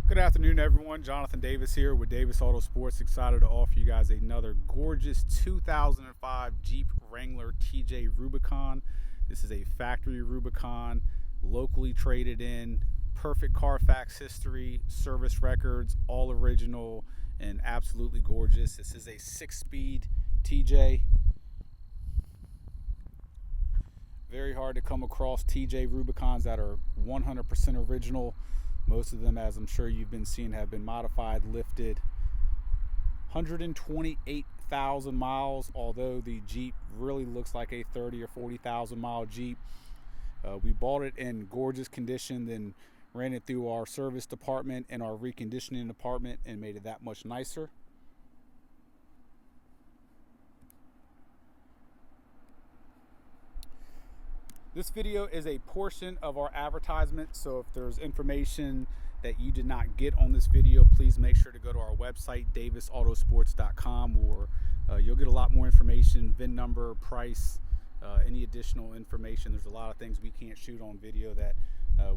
Good afternoon, everyone. Jonathan Davis here with Davis Autosports. Excited to offer you guys another gorgeous 2005 Jeep Wrangler TJ Rubicon. This is a factory Rubicon, locally traded in, perfect Carfax history, service records, all original, and absolutely gorgeous. This is a 6-speed TJ. Very hard to come across TJ Rubicons that are 100% original. Most of them, as I'm sure you've been seeing, have been modified, lifted. 128,000 miles, although the Jeep really looks like a 30 or 40,000 mile Jeep. We bought it in gorgeous condition, then ran it through our service department and our reconditioning department and made it that much nicer. This video is a portion of our advertisement, so if there's information that you did not get on this video, please make sure to go to our website, davisautosports.com, or you'll get a lot more information, VIN number, price, any additional information. There's a lot of things we can't shoot on video that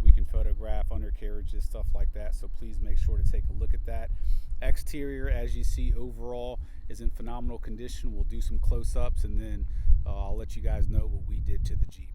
we can photograph, undercarriages, stuff like that, so please make sure to take a look at that. Exterior, as you see, overall is in phenomenal condition. We'll do some close-ups, and then I'll let you guys know what we did to the Jeep.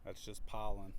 That's just pollen.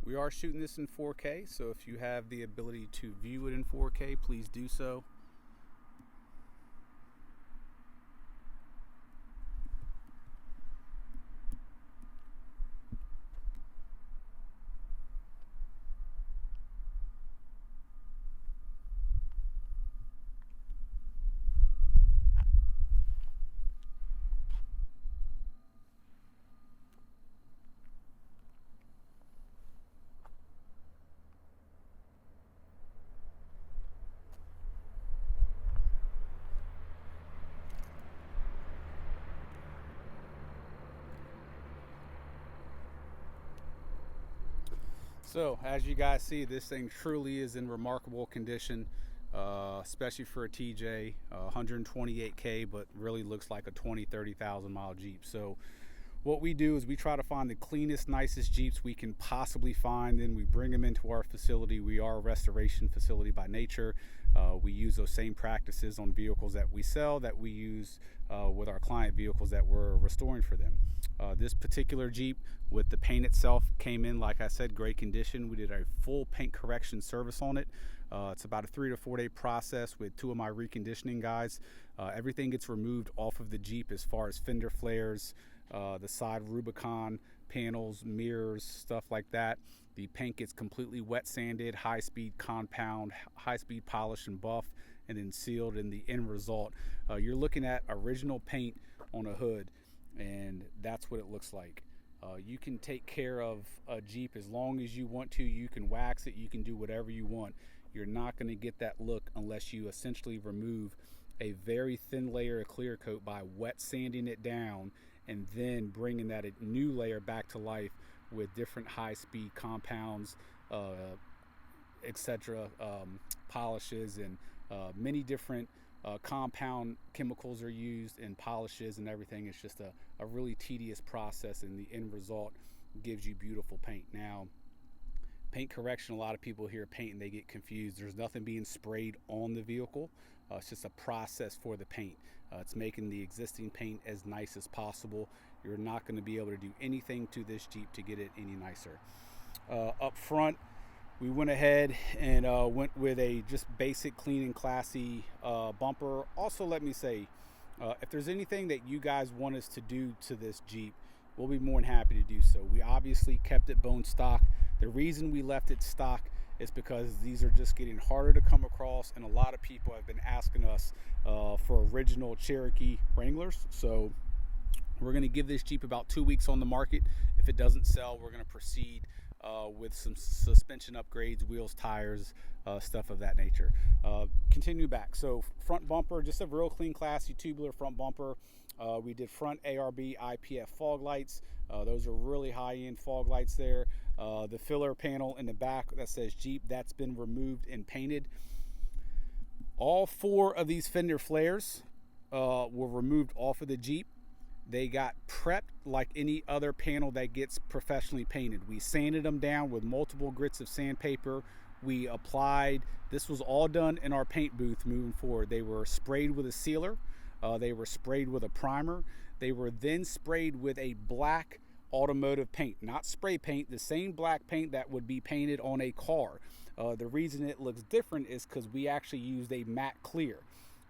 We are shooting this in 4K, so if you have the ability to view it in 4K, please do so. So as you guys see, this thing truly is in remarkable condition, especially for a TJ, 128K, but really looks like a 30,000 mile Jeep. So what we do is we try to find the cleanest, nicest Jeeps we can possibly find, and we bring them into our facility. We are a restoration facility by nature. We use those same practices on vehicles that we sell that we use with our client vehicles that we're restoring for them. This particular Jeep, with the paint itself, came in, like I said, great condition. We did a full paint correction service on it. It's about a 3 to 4 day process with 2 of my reconditioning guys. Everything gets removed off of the Jeep as far as fender flares, the side Rubicon panels, mirrors, stuff like that. The paint gets completely wet sanded, high speed compound, high speed polish and buff, and then sealed, and the end result, you're looking at original paint on a hood, and that's what it looks like. You can take care of a Jeep as long as you want to. You can wax it, you can do whatever you want. You're not going to get that look unless you essentially remove a very thin layer of clear coat by wet sanding it down and then bringing that new layer back to life with different high-speed compounds, etc., polishes, and many different compound chemicals are used in polishes and everything. It's just a really tedious process, and the end result gives you beautiful paint. Now, paint correction, a lot of people hear paint and they get confused. There's nothing being sprayed on the vehicle. It's just a process for the paint. It's making the existing paint as nice as possible. You're not going to be able to do anything to this Jeep to get it any nicer. Up front, we went ahead and went with a just basic, clean and classy bumper. Also, let me say, if there's anything that you guys want us to do to this Jeep, we'll be more than happy to do so. We obviously kept it bone stock. The reason we left it stock is because these are just getting harder to come across, and a lot of people have been asking us for original Cherokee Wranglers. So we're going to give this Jeep about 2 weeks on the market. If it doesn't sell, we're going to proceed with some suspension upgrades, wheels, tires, stuff of that nature. Continue back. So front bumper, just a real clean, classy tubular front bumper. We did front ARB IPF fog lights. Those are really high-end fog lights there. The filler panel in the back that says Jeep, that's been removed and painted. All 4 of these fender flares were removed off of the Jeep. They got prepped like any other panel that gets professionally painted. We sanded them down with multiple grits of sandpaper. We applied, this was all done in our paint booth moving forward. They were sprayed with a sealer. They were sprayed with a primer. They were then sprayed with a black automotive paint, not spray paint, the same black paint that would be painted on a car. The reason it looks different is because we actually used a matte clear.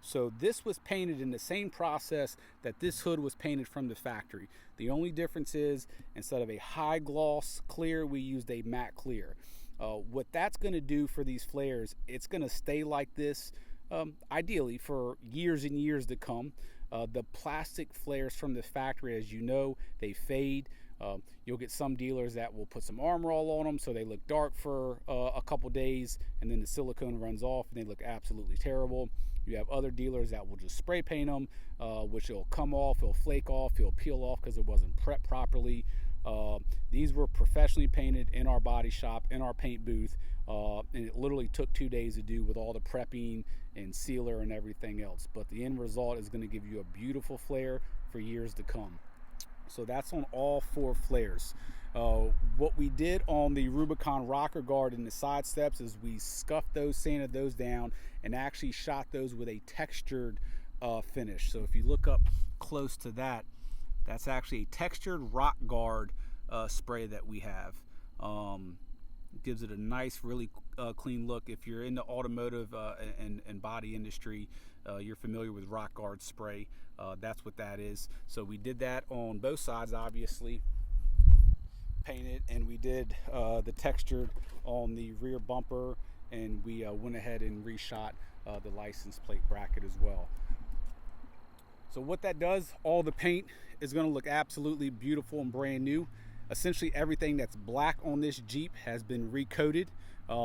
So this was painted in the same process that this hood was painted from the factory. The only difference is instead of a high gloss clear, we used a matte clear. What that's going to do for these flares, it's going to stay like this ideally for years and years to come. The plastic flares from the factory, as you know, they fade. You'll get some dealers that will put some Armor All on them so they look dark for a couple days, and then the silicone runs off and they look absolutely terrible. You have other dealers that will just spray paint them, which will come off, it'll flake off, it'll peel off because it wasn't prepped properly. These were professionally painted in our body shop, in our paint booth, and it literally took 2 days to do with all the prepping and sealer and everything else. But the end result is going to give you a beautiful flare for years to come. So that's on all 4 flares. What we did on the Rubicon rocker guard and the side steps is we scuffed those, sanded those down, and actually shot those with a textured finish. So if you look up close to that, that's actually a textured rock guard spray that we have. It gives it a nice, really clean look. If you're in the automotive and body industry, you're familiar with rock guard spray. That's what that is. So we did that on both sides, obviously, painted, and we did the textured on the rear bumper, and we went ahead and reshot the license plate bracket as well. So what that does, all the paint is going to look absolutely beautiful and brand new. Essentially everything that's black on this Jeep has been recoated.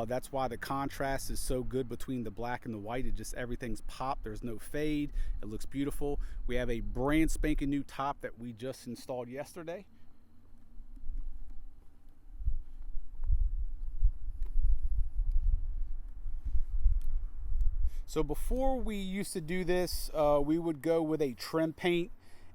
That's why the contrast is so good between the black and the white. It just, everything's popped. There's no fade. It looks beautiful. We have a brand spanking new top that we just installed yesterday. So before we used to do this, we would go with a trim paint,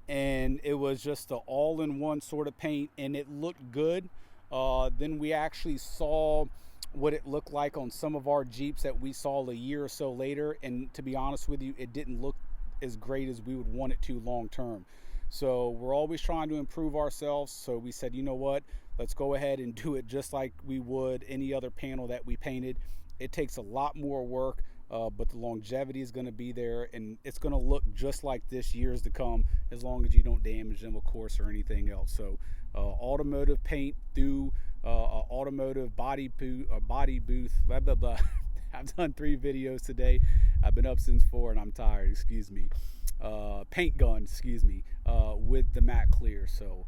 and it was just an all-in-one sort of paint, and it looked good. Then we actually saw what it looked like on some of our Jeeps that we saw a year or so later, and to be honest with you, it didn't look as great as we would want it to long term. So we're always trying to improve ourselves, so we said, you know what, let's go ahead and do it just like we would any other panel that we painted. It takes a lot more work, but the longevity is going to be there, and it's going to look just like this years to come, as long as you don't damage them, of course, or anything else. So automotive paint through automotive body booth, blah blah blah. I've done 3 videos today. I've been up since 4 and I'm tired, excuse me. Paint gun, excuse me, with the matte clear. So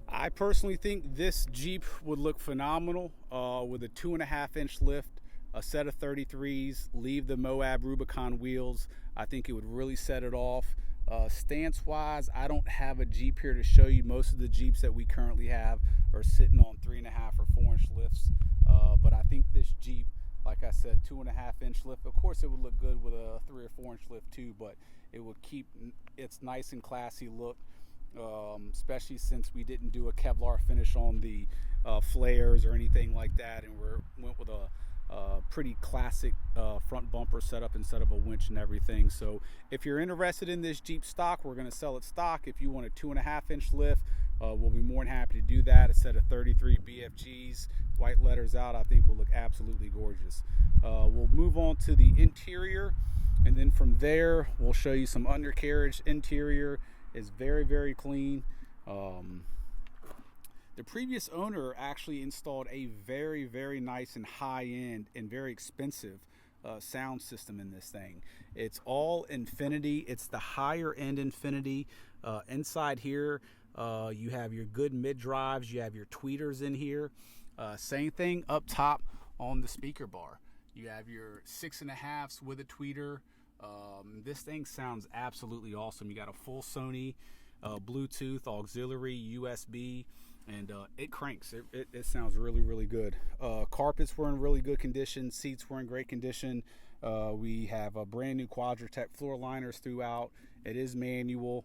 I personally think this Jeep would look phenomenal with a 2.5-inch lift, a set of 33s, leave the Moab Rubicon wheels. I think it would really set it off. Stance wise, I don't have a Jeep here to show you. Most of the Jeeps that we currently have are sitting on 3.5 or 4-inch lifts. But I think this Jeep, like I said, 2.5-inch lift. Of course, it would look good with a 3 or 4-inch lift too, but it would keep its nice and classy look. Especially since we didn't do a Kevlar finish on the flares or anything like that, and went with a pretty classic front bumper setup instead of a winch and everything. So if you're interested in this Jeep stock, we're going to sell it stock. If you want a 2.5-inch lift, we'll be more than happy to do that. A set of 33 BFGs, white letters out, I think will look absolutely gorgeous. We'll move on to the interior, and then from there we'll show you some undercarriage. Interior is very, very clean. The previous owner actually installed a very, very nice and high-end and very expensive sound system in this thing. It's all Infinity. It's the higher-end Infinity. Inside here, you have your good mid-drives. You have your tweeters in here. Same thing up top on the speaker bar. You have your 6.5s with a tweeter. This thing sounds absolutely awesome. You got a full Sony, Bluetooth, auxiliary, USB, and it cranks. It sounds really, really good. Carpets were in really good condition. Seats were in great condition. We have a brand new Quadratec floor liners throughout. It is manual.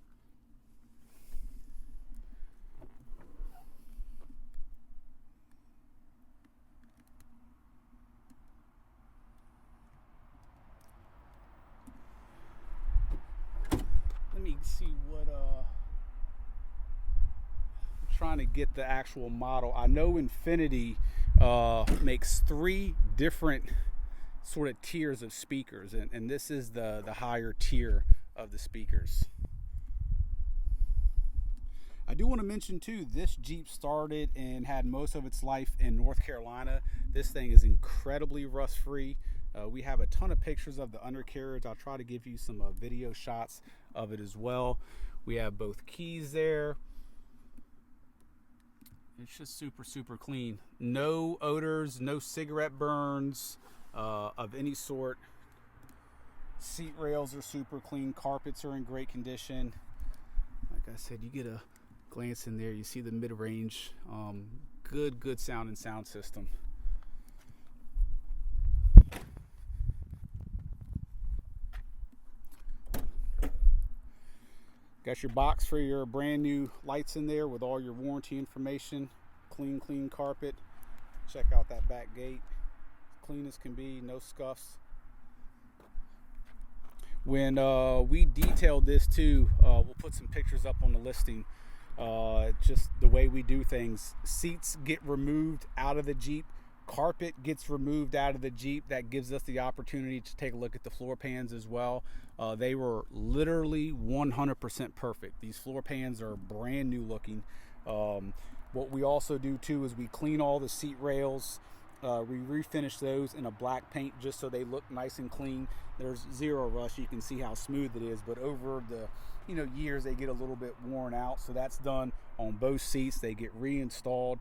Let me see what I'm trying to get the actual model. I know Infinity makes 3 different sort of tiers of speakers, and this is the higher tier of the speakers. I do want to mention too, this Jeep started and had most of its life in North Carolina. This thing is incredibly rust free. We have a ton of pictures of the undercarriage. I'll try to give you some video shots of it as well. We have both keys there. It's just super, super clean. No odors, no cigarette burns of any sort. Seat rails are super clean. Carpets are in great condition. Like I said, you get a glance in there, you see the mid-range. Good sound and sound system. Got your box for your brand new lights in there with all your warranty information. Clean carpet. Check out that back gate. Clean as can be, no scuffs. When we detailed this too, we'll put some pictures up on the listing. Just the way we do things. Seats get removed out of the Jeep. Carpet gets removed out of the Jeep. That gives us the opportunity to take a look at the floor pans as well. They were literally 100% perfect. These floor pans are brand new looking. What we also do too is we clean all the seat rails. We refinish those in a black paint just so they look nice and clean. There's zero rust. You can see how smooth it is, but over the years they get a little bit worn out. So that's done on both seats. They get reinstalled.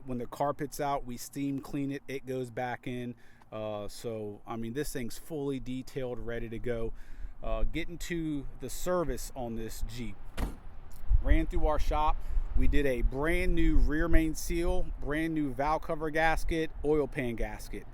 When the carpet's out, we steam clean it. It goes back in. So I mean, this thing's fully detailed, ready to go. Getting to the service on this Jeep. Ran through our shop. We did a brand new rear main seal, brand new valve cover gasket, oil pan gasket.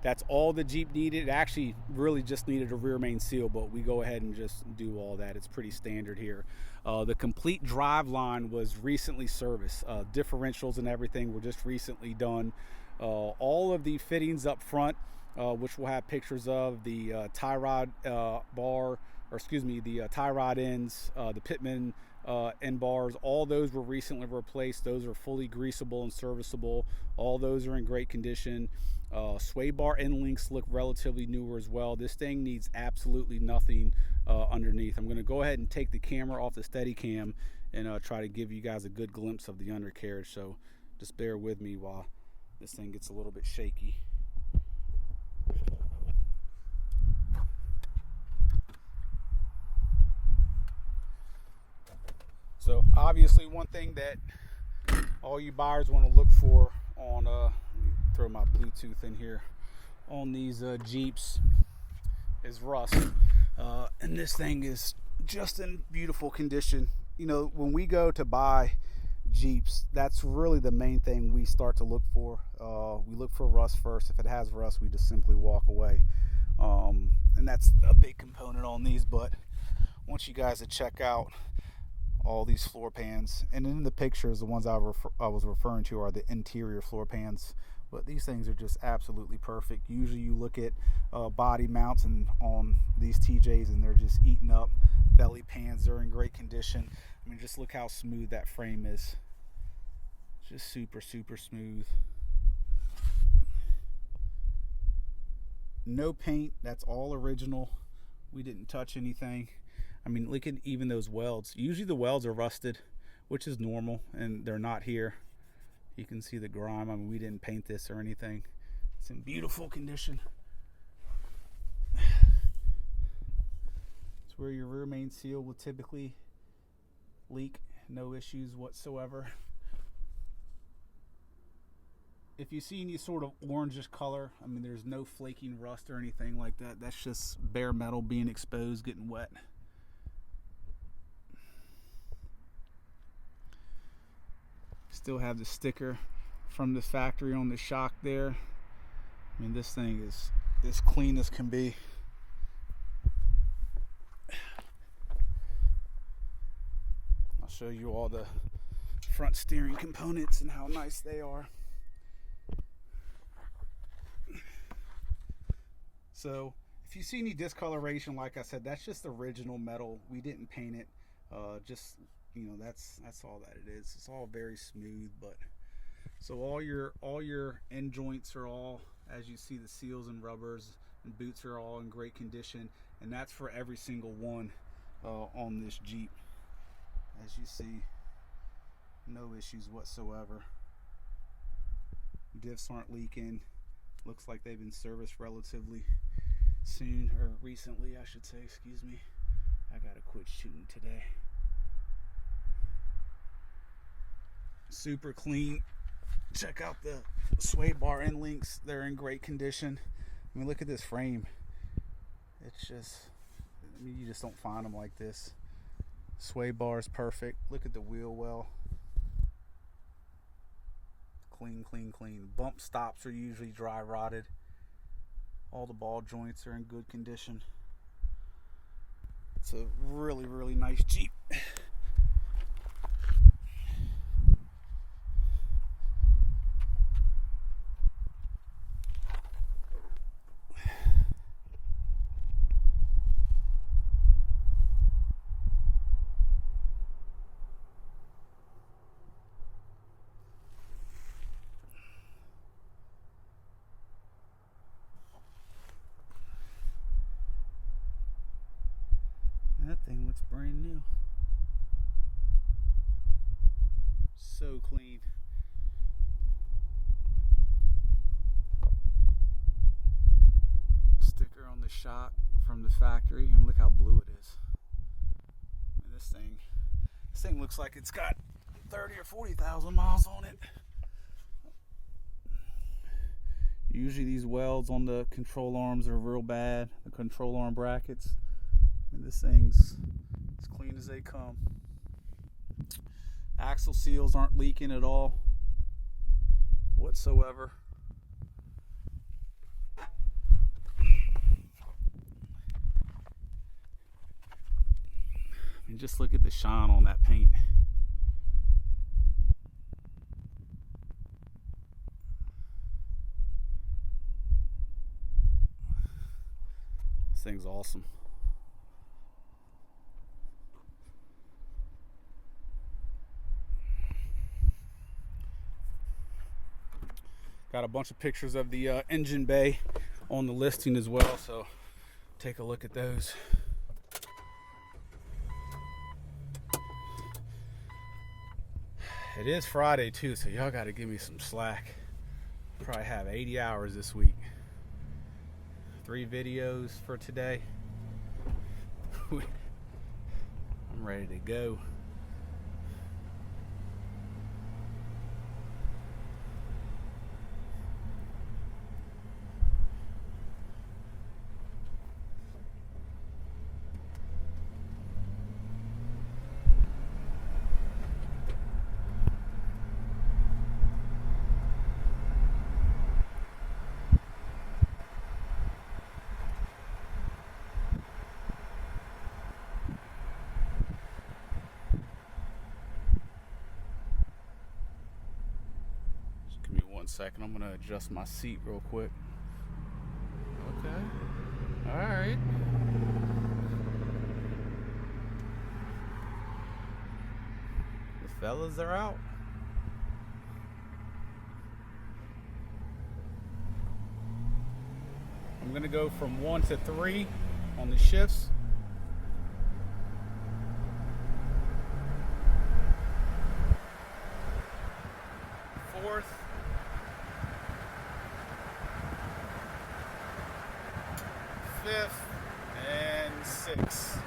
That's all the Jeep needed. It actually really just needed a rear main seal, but we go ahead and just do all that. It's pretty standard here. The complete drive line was recently serviced. Differentials and everything were just recently done. All of the fittings up front, which we'll have pictures of, the tie rod bar, or excuse me, the tie rod ends, the pitman end bars, all those were recently replaced. Those are fully greasable and serviceable. All those are in great condition. Sway bar end links look relatively newer as well. This thing needs absolutely nothing underneath. I'm going to go ahead and take the camera off the Steadicam and try to give you guys a good glimpse of the undercarriage. So just bear with me while this thing gets a little bit shaky. So obviously one thing that all you buyers want to look for on, let me throw my Bluetooth in here, on these Jeeps is rust. And this thing is just in beautiful condition. You know, when we go to buy Jeeps, that's really the main thing we start to look for. We look for rust first. If it has rust, we just simply walk away. And that's a big component on these. But once you guys check out all these floor pans, and in the pictures, the ones I was referring to are the interior floor pans, but these things are just absolutely perfect. Usually you look at body mounts and on these TJs and they're just eaten up. Belly pans are in great condition. I mean, just look how smooth that frame is. Just super smooth. No paint, that's all original. We didn't touch anything. I mean, look at even those welds. Usually the welds are rusted, which is normal, and they're not here. You can see the grime. I mean, we didn't paint this or anything. It's in beautiful condition. It's where your rear main seal will typically leak. No issues whatsoever. If you see any sort of orangish color, I mean, there's no flaking rust or anything like that. That's just bare metal being exposed, getting wet. Still have the sticker from the factory on the shock there. I mean, this thing is as clean as can be. I'll show you all the front steering components and how nice they are. So if you see any discoloration, like I said, that's just original metal. We didn't paint it. Just, you know, that's all that it is. It's all very smooth. But so all your end joints are all, as you see, the seals and rubbers and boots are all in great condition, and that's for every single one on this Jeep. As you see, no issues whatsoever. Diffs aren't leaking. Looks like they've been serviced relatively soon, or recently I should say. Excuse me, I gotta quit shooting today. Super clean. Check out the sway bar end links. They're in great condition. I mean, look at this frame. It's just, I mean, you just don't find them like this. Sway bar is perfect. Look at the wheel well. Clean. Bump stops are usually dry rotted. All the ball joints are in good condition. It's a really nice Jeep. That thing looks brand new. So clean. Sticker on the shock from the factory, and look how blue it is. And this thing looks like it's got 30 or 40,000 miles on it. Usually these welds on the control arms are real bad, the control arm brackets. And this thing's as clean as they come. Axle seals aren't leaking at all whatsoever. And just look at the shine on that paint. This thing's awesome. Got a bunch of pictures of the engine bay on the listing as well, so take a look at those. It is Friday too, so y'all got to give me some slack. Probably have 80 hours this week. 3 videos for today. I'm ready to go. Give me 1 second. I'm gonna adjust my seat real quick. Okay. All right. The fellas are out. I'm gonna go from 1 to 3 on the shifts. Fourth. Fifth and 6th.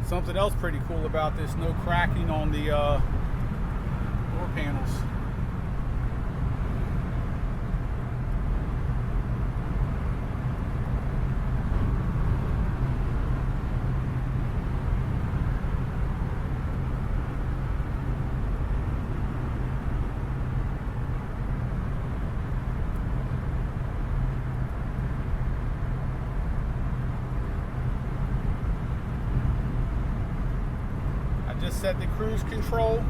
Something else pretty cool about this, no cracking on the door panels. Just set the cruise control.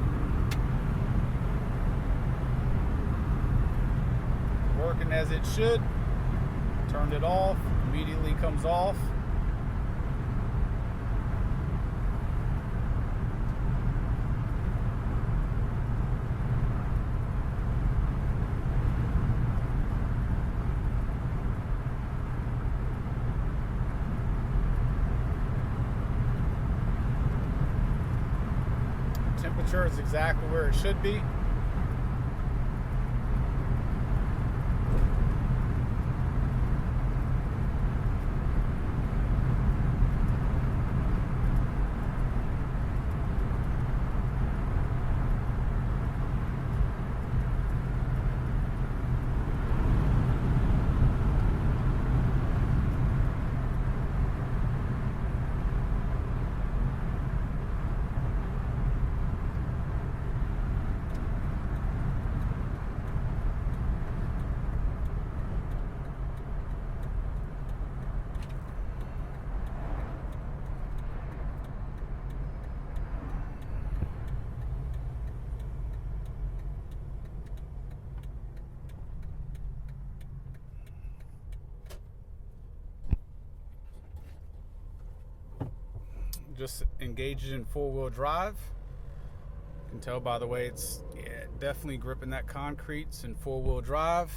Working as it should. Turned it off. Immediately comes off. Temperature is exactly where it should be. Just engaged in 4-wheel drive. You can tell by the way it's definitely gripping that concrete. It's in 4-wheel drive.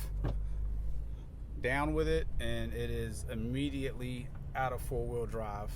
Down with it, and it is immediately out of 4-wheel drive.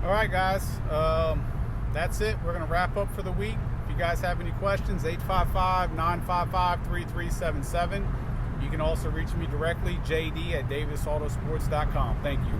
All right, guys. That's it. We're going to wrap up for the week. If you guys have any questions, 855-955-3377. You can also reach me directly, JD@davisautosports.com. Thank you.